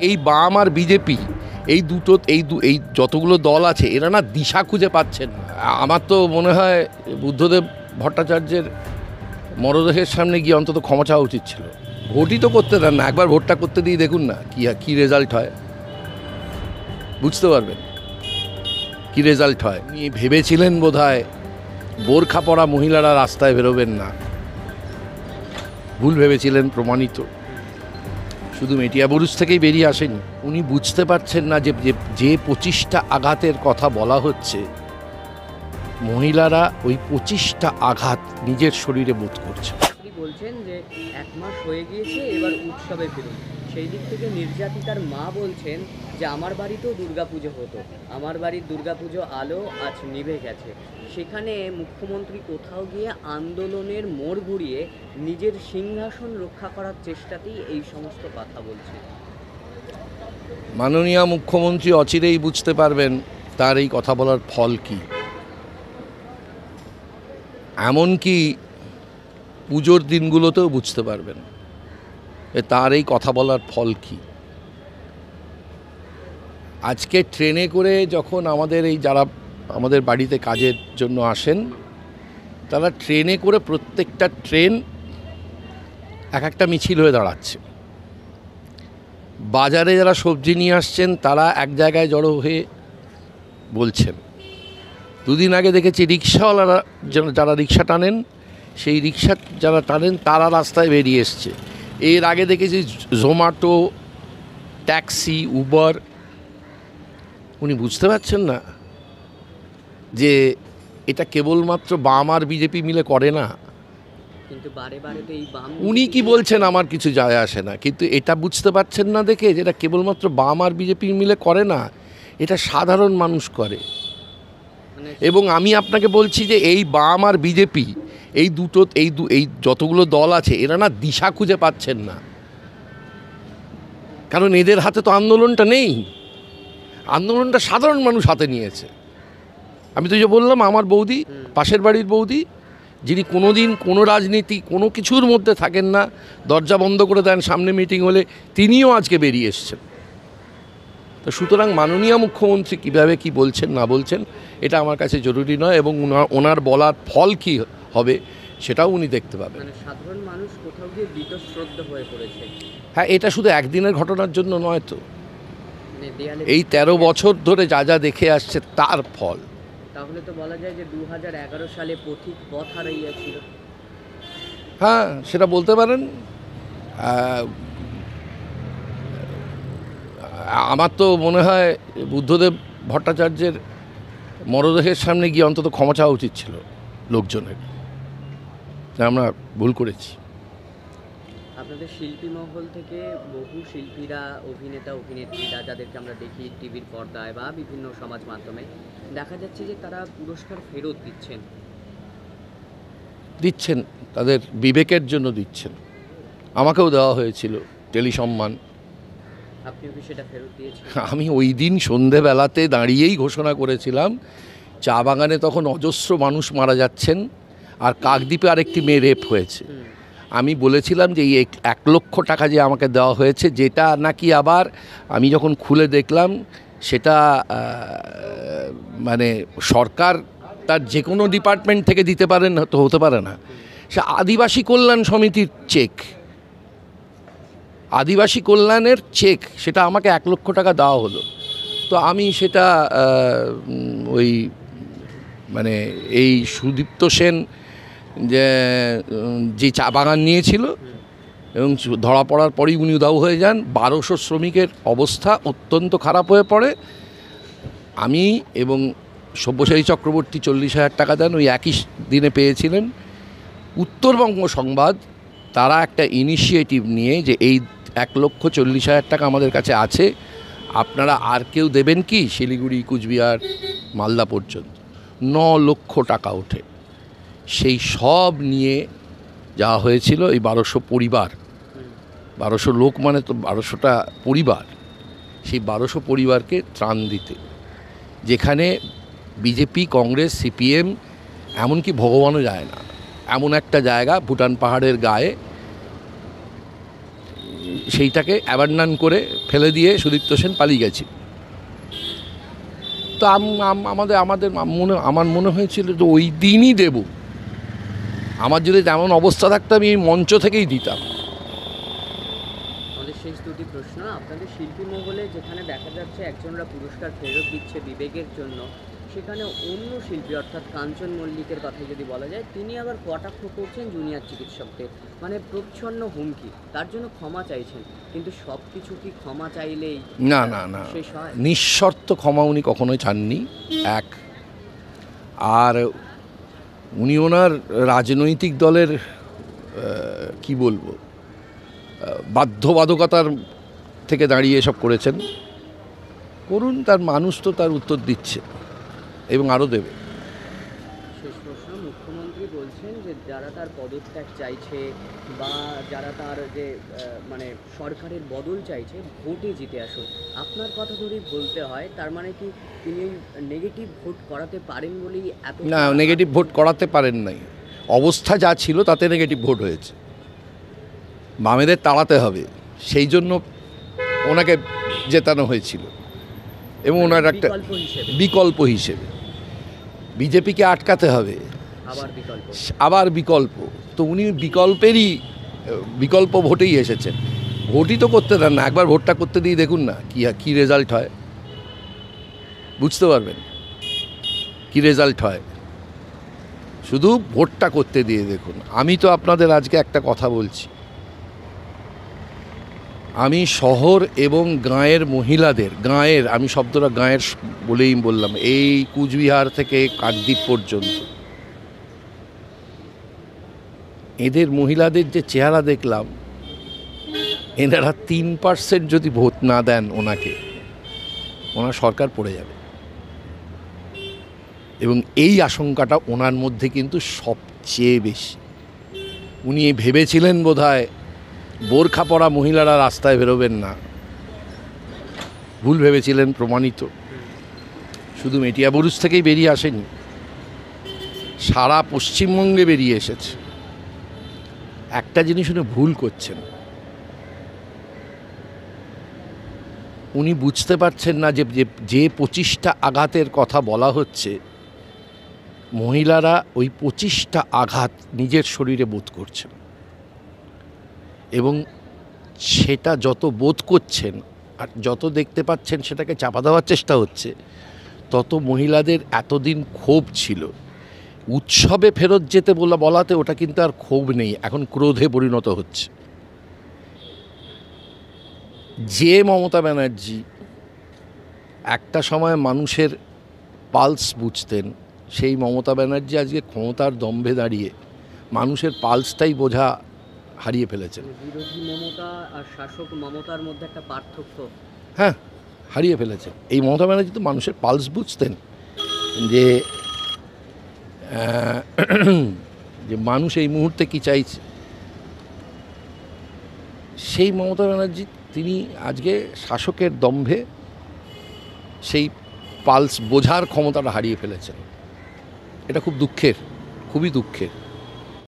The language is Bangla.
এই বাম আর বিজেপি এই যতগুলো দল আছে এরা না দিশা খুঁজে পাচ্ছেন না। আমার তো মনে হয় বুদ্ধদেব ভট্টাচার্যের মরদেহের সামনে গিয়ে অন্তত ক্ষমা চাওয়া উচিত ছিল। ভোটই তো করতে দেন না, একবার ভোটটা করতে দিয়ে দেখুন না কি রেজাল্ট হয়, বুঝতে পারবেন কি রেজাল্ট হয়। উনি ভেবেছিলেন বোধহয় বোরখা পরা মহিলারা রাস্তায় বেরোবেন না, ভুল ভেবেছিলেন, প্রমাণিত। শুধু মেটিয়াবুরুজ থেকেই বেরিয়ে আসেনি। উনি বুঝতে পারছেন না যে 25টা আঘাতের কথা বলা হচ্ছে, মহিলারা ওই 25টা আঘাত নিজের শরীরে বোধ করছে। আপনি বলছেন যে 1 মাস হয়ে গিয়েছে, এবার উৎসবে ফিরুন। সেই দিক থেকে নির্যাতিতার মা বলছেন যে আমার বাড়িতেও দুর্গাপুজো হতো, আমার বাড়ির দুর্গাপুজো আলো আজ নিভে গেছে। সেখানে মুখ্যমন্ত্রী কোথাও গিয়ে আন্দোলনের মোড় ঘুরিয়ে নিজের সিংহাসন রক্ষা করার চেষ্টাতেই এই সমস্ত কথা বলছে। মাননীয় মুখ্যমন্ত্রী অচিরেই বুঝতে পারবেন তার এই কথা বলার ফল কি। এমনকি পুজোর দিনগুলোতেও বুঝতে পারবেন তার এই কথা বলার ফল কি। আজকে ট্রেনে করে যখন যারা আমাদের বাড়িতে কাজের জন্য আসেন, তারা ট্রেনে করে প্রত্যেকটা ট্রেন এক একটা মিছিল হয়ে দাঁড়াচ্ছে। বাজারে যারা সবজি নিয়ে আসছেন তারা এক জায়গায় জড়ো হয়ে বলছেন। দুদিন আগে দেখেছি রিক্সাওয়ালারা যারা রিক্সা টানেন, সেই রিক্সা যারা টানেন তারা রাস্তায় বেরিয়ে এসছে। এর আগে দেখেছি জোম্যাটো, ট্যাক্সি, উবার। উনি বুঝতে পারছেন না যে এটা কেবলমাত্র বাম আর বিজেপি মিলে করে না। কিন্তু বারে বারে তো এই বাম, উনি কি বলছেন আমার কিছু যায় আসে না, কিন্তু এটা বুঝতে পারছেন না দেখে যেটা কেবলমাত্র বাম আর বিজেপি মিলে করে না, এটা সাধারণ মানুষ করে। এবং আমি আপনাকে বলছি যে এই বাম আর বিজেপি এই যতগুলো দল আছে এরা না দিশা খুঁজে পাচ্ছেন না, কারণ এদের হাতে তো আন্দোলনটা নেই। আন্দোলনটা সাধারণ মানুষ হাতে নিয়েছে। আমি তো যে বললাম, আমার বৌদি, পাশের বাড়ির বৌদি, যিনি কোনো দিন কোনো রাজনীতি কোনো কিছুর মধ্যে থাকেন না, দরজা বন্ধ করে দেন সামনে মিটিং হলে, তিনিও আজকে বেরিয়ে এসছেন। তো সুতরাং মাননীয় মুখ্যমন্ত্রী কীভাবে কি বলছেন না বলছেন এটা আমার কাছে জরুরি নয়, এবং ওনার বলার ফল কি হবে সেটাও উনি দেখতে পাবেন। সাধারণ মানুষ কোথাও গিয়ে বীতশ্রদ্ধ হয়ে পড়েছে। হ্যাঁ, এটা শুধু একদিনের ঘটনার জন্য নয় তো, এই 13 বছর ধরে যা যা দেখে আসছে তার ফল। তাহলে তো বলা যায় যে 2011 সালে পথিক পথ হারাইয়াছিল। হ্যাঁ, সেটা বলতে পারেন। আমার তো মনে হয় বুদ্ধদেব ভট্টাচার্যের মরদেহের সামনে গিয়ে অন্তত ক্ষমা চাওয়া উচিত ছিল লোকজনের, আমরা ভুল করেছি। আপনাদের শিল্পী মহল থেকে বহু শিল্পীরা, অভিনেতা অভিনেত্রীরা যাদেরকে আমরা দেখি টিভির পর্দায় বা বিভিন্ন সমাজ মাধ্যমে, দেখা যাচ্ছে যে তারা পুরস্কার ফেরত দিচ্ছেন তাদের বিবেকের জন্য দিচ্ছেন। আমাকেও দেওয়া হয়েছিল টেলিসম্মান, আপনিও কি সেটা ফেরত দিয়েছেন? আমি ওই দিন সন্ধেবেলাতে দাঁড়িয়েই ঘোষণা করেছিলাম, চা বাগানে তখন অজস্র মানুষ মারা যাচ্ছেন, আর কাকদ্বীপে আরেকটি মেয়ে রেপ হয়েছে। আমি বলেছিলাম যে এই 1 লক্ষ টাকা যে আমাকে দেওয়া হয়েছে, যেটা নাকি আবার আমি যখন খুলে দেখলাম সেটা মানে সরকার তার যে কোনো ডিপার্টমেন্ট থেকে দিতে পারেন, তো হতে পারে না। সে আদিবাসী কল্যাণ সমিতির চেক, আদিবাসী কল্যাণের চেক, সেটা আমাকে 1 লক্ষ টাকা দেওয়া হলো। তো আমি সেটা ওই মানে এই সুদীপ্ত সেন যে চা বাগান নিয়েছিল, এবং ধরা পড়ার পরেই উনি উধাও হয়ে যান। 1200 শ্রমিকের অবস্থা অত্যন্ত খারাপ হয়ে পড়ে। আমি এবং সব্যসাচী চক্রবর্তী 40,000 টাকা দেন, ওই একই দিনে পেয়েছিলেন। উত্তরবঙ্গ সংবাদ তারা একটা ইনিশিয়েটিভ নিয়ে যে এই 1,40,000 টাকা আমাদের কাছে আছে, আপনারা আর কেউ দেবেন কি, শিলিগুড়ি, কুচবিহার, মালদা পর্যন্ত 9 লক্ষ টাকা ওঠে। সেই সব নিয়ে যাওয়া হয়েছিল এই 1200 পরিবার, 1200 লোক মানে তো 1200টা পরিবার, সেই 1200 পরিবারকে ত্রাণ দিতে, যেখানে বিজেপি, কংগ্রেস, সিপিএম, এমনকি ভগবানও যায় না, এমন একটা জায়গা ভুটান পাহাড়ের গায়ে। সেইটাকে অ্যাবান্ডন করে ফেলে দিয়ে সুদীপ্ত সেন পালিয়ে গেছে। তো আমার মনে হয়েছিল যে ওই দিনই দেব। আমার যদি তেমন অবস্থা থাকতো আমি এই মঞ্চ থেকেই দিতাম। আমাদের শেষ দুটি প্রশ্ন। আপনাদের শিল্পী মহলে যেখানে দেখা যাচ্ছে একজনরা পুরস্কার ফেরত দিচ্ছে বিবেকের জন্য, সেখানে অন্য শিল্পী অর্থাৎ কাঞ্চন মল্লিকের কথা যদি বলা যায়, তিনি আবার কটাক্ষ করছেন জুনিয়র চিকিৎসকদের, মানে প্রচ্ছন্ন হুমকি, তার জন্য ক্ষমা চাইছেন। কিন্তু সব কিছু কি ক্ষমা চাইলেই না শেষ হয়? নিঃশর্ত ক্ষমা উনি কখনোই চাননি। এক, আর উনি ওনার রাজনৈতিক দলের কি বলবো বাধ্যবাধকতার থেকে দাঁড়িয়ে এসব করেছেন। করুন, তার মানুষ তো তার উত্তর দিচ্ছে এবং আরও দেবে। শেষ প্রশ্ন। মুখ্যমন্ত্রী বলছেন যে যারা তার পদত্যাগ চাইছে বা যারা তার যে মানে সরকারের বদল চাইছে, ভোটে জিতে আসুন। আপনার কথা ধরেই বলতে হয়, তার মানে কি তিনি নেগেটিভ ভোট করাতে পারেন বলেই এত? না, নেগেটিভ ভোট করাতে পারেন নাই। অবস্থা যা ছিল তাতে নেগেটিভ ভোট হয়েছে। বামেদের তাড়াতে হবে, সেই জন্য ওনাকে জেতানো হয়েছিল এবং ওনার একটা বিকল্প হিসেবে। বিজেপিকে আটকাতে হবে, আবার বিকল্প। তো উনি বিকল্প ভোটেই এসেছেন। ভোটই তো করতে দেন না, একবার ভোটটা করতে দিয়ে দেখুন না কি রেজাল্ট হয়, বুঝতে পারবেন কি রেজাল্ট হয়। শুধু ভোটটা করতে দিয়ে দেখুন। আমি তো আপনাদের আজকে একটা কথা বলছি, আমি শহর এবং গাঁয়ের মহিলাদের, আমি শব্দটা গাঁয়ের বলেই বললাম, এই কুচবিহার থেকে কাকদ্বীপ পর্যন্ত এদের মহিলাদের যে চেহারা দেখলাম, এনারা 3% যদি ভোট না দেন ওনাকে, ওনার সরকার পড়ে যাবে। এবং এই আশঙ্কাটা ওনার মধ্যে কিন্তু সবচেয়ে বেশি। উনি ভেবেছিলেন বোধহয় বোরখা পরা মহিলারা রাস্তায় বেরোবেন না, ভুল ভেবেছিলেন, প্রমাণিত। শুধু মেটিয়াবুরুজ থেকেই বেরিয়ে আসেনি, সারা পশ্চিমবঙ্গে বেরিয়ে এসেছে। একটা জিনিস উনি ভুল করছেন, উনি বুঝতে পারছেন না যে 25টা আঘাতের কথা বলা হচ্ছে, মহিলারা ওই 25টা আঘাত নিজের শরীরে বোধ করছেন। এবং সেটা যত বোধ করছেন আর যত দেখতে পাচ্ছেন সেটাকে চাপা দেওয়ার চেষ্টা হচ্ছে, তত মহিলাদের এতদিন ক্ষোভ ছিল। উৎসবে ফেরত যেতে বলাতে ওটা কিন্তু আর ক্ষোভ নেই, এখন ক্রোধে পরিণত হচ্ছে। যে মমতা ব্যানার্জি একটা সময় মানুষের পালস বুঝতেন, সেই মমতা ব্যানার্জি আজকে ক্ষমতার দম্ভে দাঁড়িয়ে মানুষের পালসটাই বোঝা হারিয়ে ফেলেছেন। বিরোধী মমতা আর শাসক মমতার মধ্যে একটা পার্থক্য, হ্যাঁ, হারিয়ে ফেলেছেন। এই মমতা ব্যানার্জি তো মানুষের পালস বুঝতেন, যে মানুষ এই মুহূর্তে কি চাইছে। সেই মমতা ব্যানার্জি তিনি আজকে শাসকের দম্ভে সেই পালস বোঝার ক্ষমতাটা হারিয়ে ফেলেছেন। এটা খুব দুঃখের, খুবই দুঃখের।